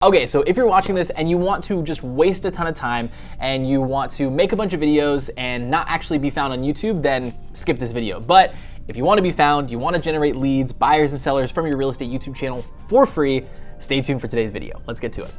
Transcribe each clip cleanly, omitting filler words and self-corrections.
Okay, so if you're watching this and you want to just waste a ton of time and you want to make a bunch of videos and not actually be found on YouTube, then skip this video. But if you want to be found, you want to generate leads, buyers and sellers from your real estate YouTube channel for free, stay tuned for today's video. Let's get to it.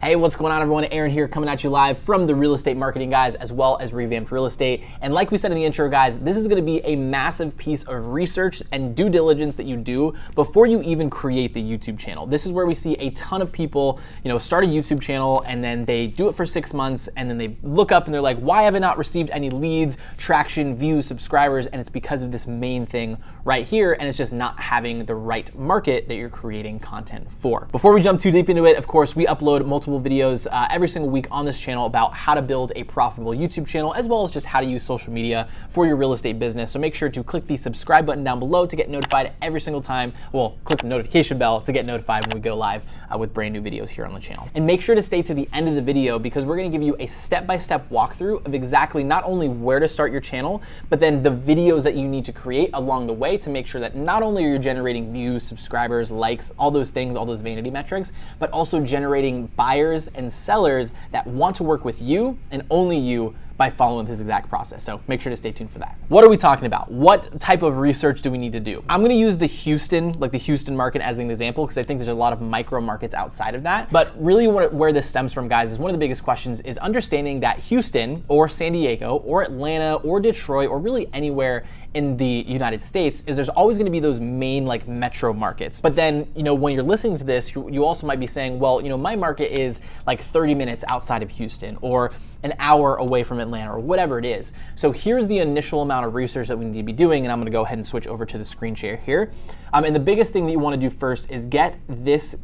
Hey, what's going on everyone? Aaron here coming at you live from the Real Estate Marketing Guys as well as Revamped Real Estate. And like we said in the intro guys, this is gonna be a massive piece of research and due diligence that you do before you even create the YouTube channel. This is where we see a ton of people, start a YouTube channel and then they do it for 6 months and then they look up and they're like, why have I not received any leads, traction, views, subscribers? And it's because of this main thing right here, and it's just not having the right market that you're creating content for. Before we jump too deep into it, of course, we upload multiple videos every single week on this channel about how to build a profitable YouTube channel, as well as just how to use social media for your real estate business. So make sure to click the subscribe button down below to get notified every single time. Well, click the notification bell to get notified when we go live with brand new videos here on the channel. And make sure to stay to the end of the video because we're gonna give you a step-by-step walkthrough of exactly not only where to start your channel, but then the videos that you need to create along the way to make sure that not only are you generating views, subscribers, likes, all those things, all those vanity metrics, but also generating buyers and sellers that want to work with you and only you by following this exact process. So make sure to stay tuned for that. What are we talking about? What type of research do we need to do? I'm gonna use the Houston market as an example because I think there's a lot of micro markets outside of that. But really where this stems from, guys, is one of the biggest questions is understanding that Houston or San Diego or Atlanta or Detroit or really anywhere in the United States is there's always gonna be those main metro markets. But then, when you're listening to this, you also might be saying, well, my market is 30 minutes outside of Houston or an hour away from Atlanta or whatever it is. So here's the initial amount of research that we need to be doing, and I'm gonna go ahead and switch over to the screen share here. And the biggest thing that you wanna do first is get this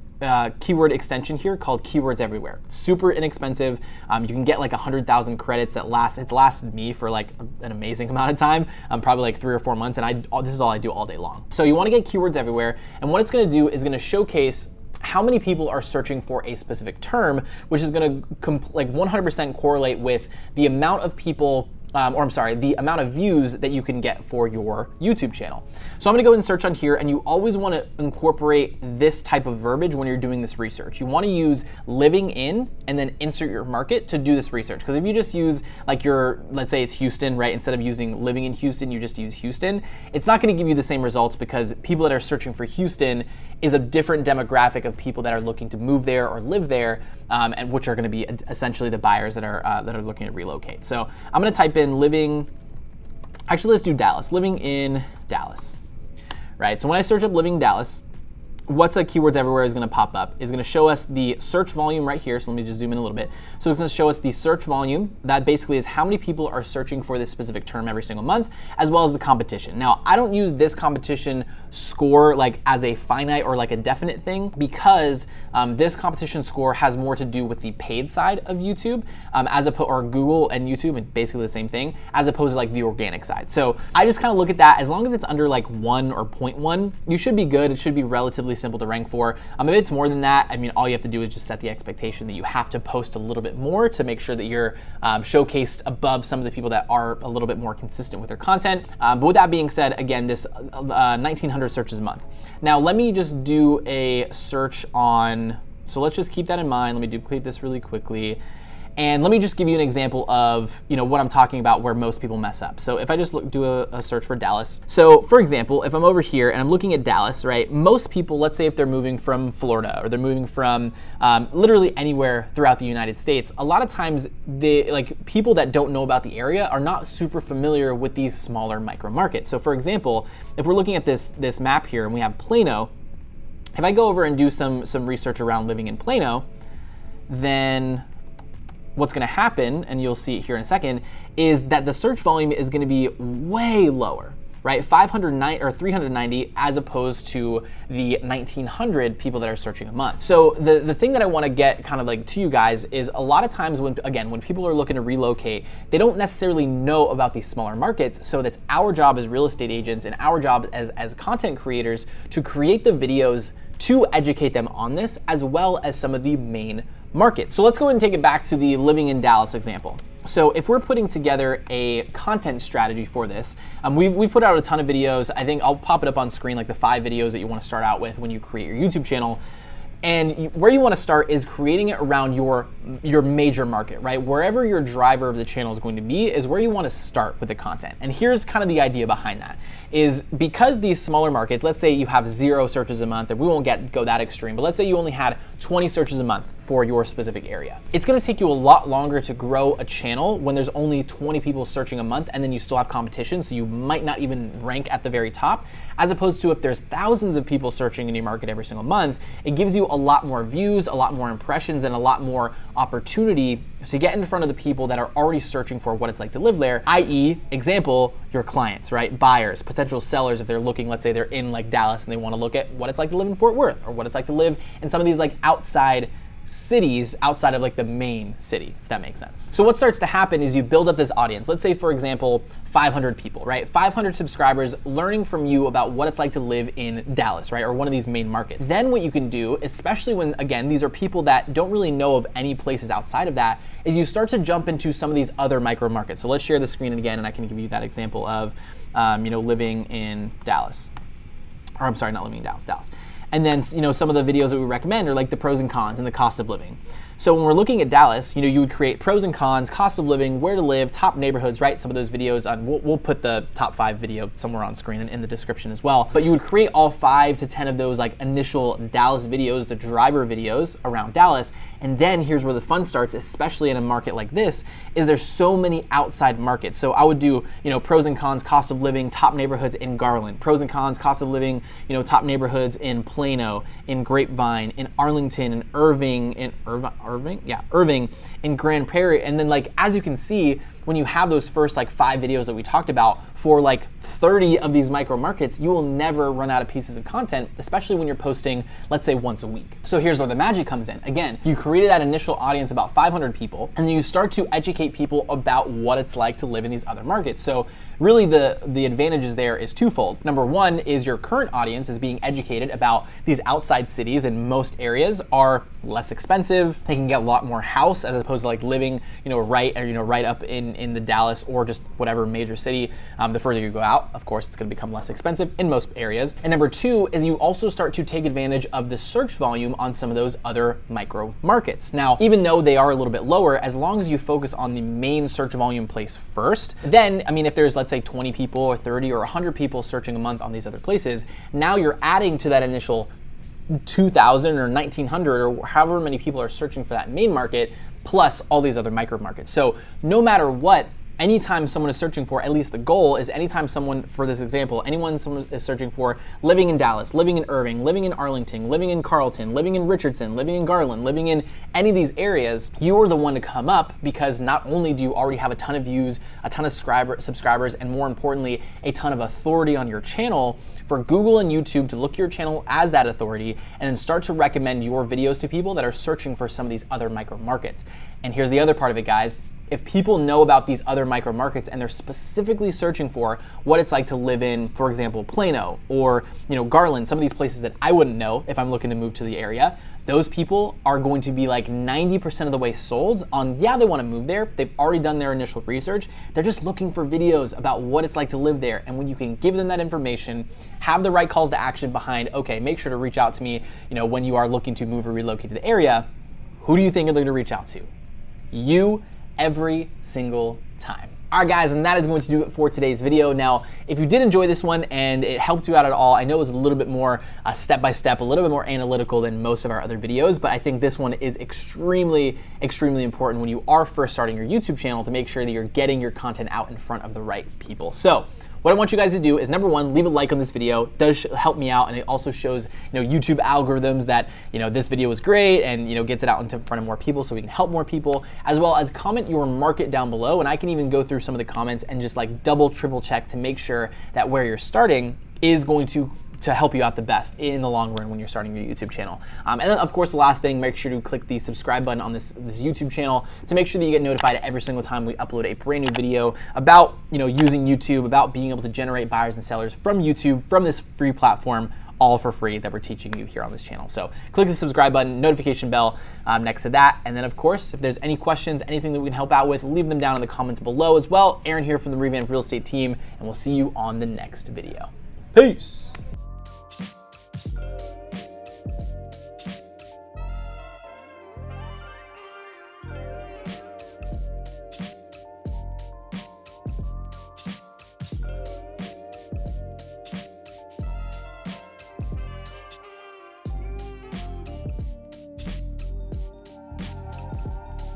keyword extension here called Keywords Everywhere. Super inexpensive. You can get 100,000 credits that it's lasted me for an amazing amount of time, probably 3 or 4 months, and this is all I do all day long. So you wanna get Keywords Everywhere, and what it's gonna do is gonna showcase how many people are searching for a specific term, which is gonna 100% correlate with the amount of people the amount of views that you can get for your YouTube channel. So I'm gonna go and search on here, and you always wanna incorporate this type of verbiage when you're doing this research. You wanna use living in and then insert your market to do this research. Because if you just use let's say it's Houston, right? Instead of using living in Houston, you just use Houston. It's not gonna give you the same results because people that are searching for Houston is a different demographic of people that are looking to move there or live there, and which are gonna be essentially the buyers that are looking to relocate. So I'm gonna type in living in Dallas, right? So when I search up living in Dallas, what's Keywords Everywhere is gonna pop up is gonna show us the search volume right here. So let me just zoom in a little bit. So it's gonna show us the search volume. That basically is how many people are searching for this specific term every single month, as well as the competition. Now, I don't use this competition score as a finite or a definite thing because this competition score has more to do with the paid side of YouTube, or Google and YouTube, and basically the same thing, as opposed to the organic side. So I just kind of look at that. As long as it's under 1 or 0.1, you should be good. It should be relatively simple to rank for. If it's more than that, all you have to do is just set the expectation that you have to post a little bit more to make sure that you're showcased above some of the people that are a little bit more consistent with their content. But with that being said, again, this 1,900 searches a month. Now let me just do a search on, so let's just keep that in mind. Let me duplicate this really quickly. And let me just give you an example of what I'm talking about where most people mess up. So if I just do a search for Dallas. So for example, if I'm over here and I'm looking at Dallas, right? Most people, let's say if they're moving from Florida or they're moving from literally anywhere throughout the United States, a lot of times people that don't know about the area are not super familiar with these smaller micro markets. So for example, if we're looking at this map here and we have Plano, if I go over and do some research around living in Plano, then what's gonna happen, and you'll see it here in a second, is that the search volume is gonna be way lower, right? 509 or 390 as opposed to the 1,900 people that are searching a month. So the thing that I wanna get to you guys is a lot of times when people are looking to relocate, they don't necessarily know about these smaller markets. So that's our job as real estate agents and our job as content creators to create the videos to educate them on this, as well as some of the main market. So let's go ahead and take it back to the living in Dallas example. So if we're putting together a content strategy for this, we've put out a ton of videos. I think I'll pop it up on screen, like the 5 videos that you want to start out with when you create your YouTube channel. And where you want to start is creating it around your major market, right? Wherever your driver of the channel is going to be is where you want to start with the content. And here's kind of the idea behind that is because these smaller markets, let's say you have 0 searches a month, and we won't go that extreme, but let's say you only had 20 searches a month for your specific area. It's going to take you a lot longer to grow a channel when there's only 20 people searching a month, and then you still have competition, so you might not even rank at the very top, as opposed to if there's thousands of people searching in your market every single month, it gives you a lot more views, a lot more impressions, and a lot more opportunity to get in front of the people that are already searching for what it's like to live there, i.e., example, your clients, right? Buyers, potential sellers, if they're looking, let's say they're in like Dallas and they want to look at what it's like to live in Fort Worth or what it's like to live in some of these like outside cities outside of like the main city, if that makes sense. So what starts to happen is you build up this audience. Let's say, for example, 500 people, right? 500 subscribers learning from you about what it's like to live in Dallas, right? Or one of these main markets. Then what you can do, especially when, again, these are people that don't really know of any places outside of that, is you start to jump into some of these other micro markets. So let's share the screen again, and I can give you that example of, living in Dallas. Or I'm sorry, not living in Dallas. And then, some of the videos that we recommend are like the pros and cons and the cost of living. So when we're looking at Dallas, you would create pros and cons, cost of living, where to live, top neighborhoods, right? Some of those videos on, we'll put the top 5 video somewhere on screen and in the description as well. But you would create all 5 to 10 of those like initial Dallas videos, the driver videos around Dallas. And then here's where the fun starts, especially in a market like this, is there's so many outside markets. So I would do, pros and cons, cost of living, top neighborhoods in Garland, pros and cons, cost of living, top neighborhoods in Plano, in Grapevine, in Arlington, in Irving, in Grand Prairie. And then like, as you can see, when you have those first like 5 videos that we talked about for like 30 of these micro markets, you will never run out of pieces of content, especially when you're posting, let's say, once a week. So here's where the magic comes in. Again, you created that initial audience, about 500 people, and then you start to educate people about what it's like to live in these other markets. So really the advantages there is twofold. Number one is your current audience is being educated about these outside cities, and most areas are less expensive. They can get a lot more house as opposed to like living, right up in the Dallas or just whatever major city. The further you go out, of course, it's going to become less expensive in most areas. And number two is you also start to take advantage of the search volume on some of those other micro markets. Now, even though they are a little bit lower, as long as you focus on the main search volume place first, then, if there's, let's say, 20 people or 30 or 100 people searching a month on these other places, now you're adding to that initial 2,000 or 1,900 or however many people are searching for that main market, plus all these other micro markets. So no matter what, anytime someone is searching for, at least the goal is anytime someone, for this example, someone is searching for living in Dallas, living in Irving, living in Arlington, living in Carlton, living in Richardson, living in Garland, living in any of these areas, you are the one to come up, because not only do you already have a ton of views, a ton of subscribers, and more importantly, a ton of authority on your channel for Google and YouTube to look at your channel as that authority and then start to recommend your videos to people that are searching for some of these other micro markets. And here's the other part of it, guys. If people know about these other micro markets and they're specifically searching for what it's like to live in, for example, Plano or Garland, some of these places that I wouldn't know if I'm looking to move to the area, those people are going to be like 90% of the way sold on, yeah, they want to move there. They've already done their initial research. They're just looking for videos about what it's like to live there. And when you can give them that information, have the right calls to action behind, okay, make sure to reach out to me, when you are looking to move or relocate to the area, who do you think they're going to reach out to? You, every single time. All right, guys, and that is going to do it for today's video. Now, if you did enjoy this one and it helped you out at all, I know it was a little bit more step-by-step, a little bit more analytical than most of our other videos, but I think this one is extremely, extremely important when you are first starting your YouTube channel to make sure that you're getting your content out in front of the right people. So, what I want you guys to do is, number one, leave a like on this video. It does help me out, and it also shows YouTube algorithms that this video is great and gets it out in front of more people so we can help more people, as well as comment your market down below, and I can even go through some of the comments and just like double, triple check to make sure that where you're starting is going to help you out the best in the long run when you're starting your YouTube channel. And then, of course, the last thing, make sure to click the subscribe button on this YouTube channel to make sure that you get notified every single time we upload a brand new video about using YouTube, about being able to generate buyers and sellers from YouTube, from this free platform, all for free that we're teaching you here on this channel. So click the subscribe button, notification bell next to that. And then of course, if there's any questions, anything that we can help out with, leave them down in the comments below as well. Aaron here from the Revamped Real Estate team, and we'll see you on the next video. Peace.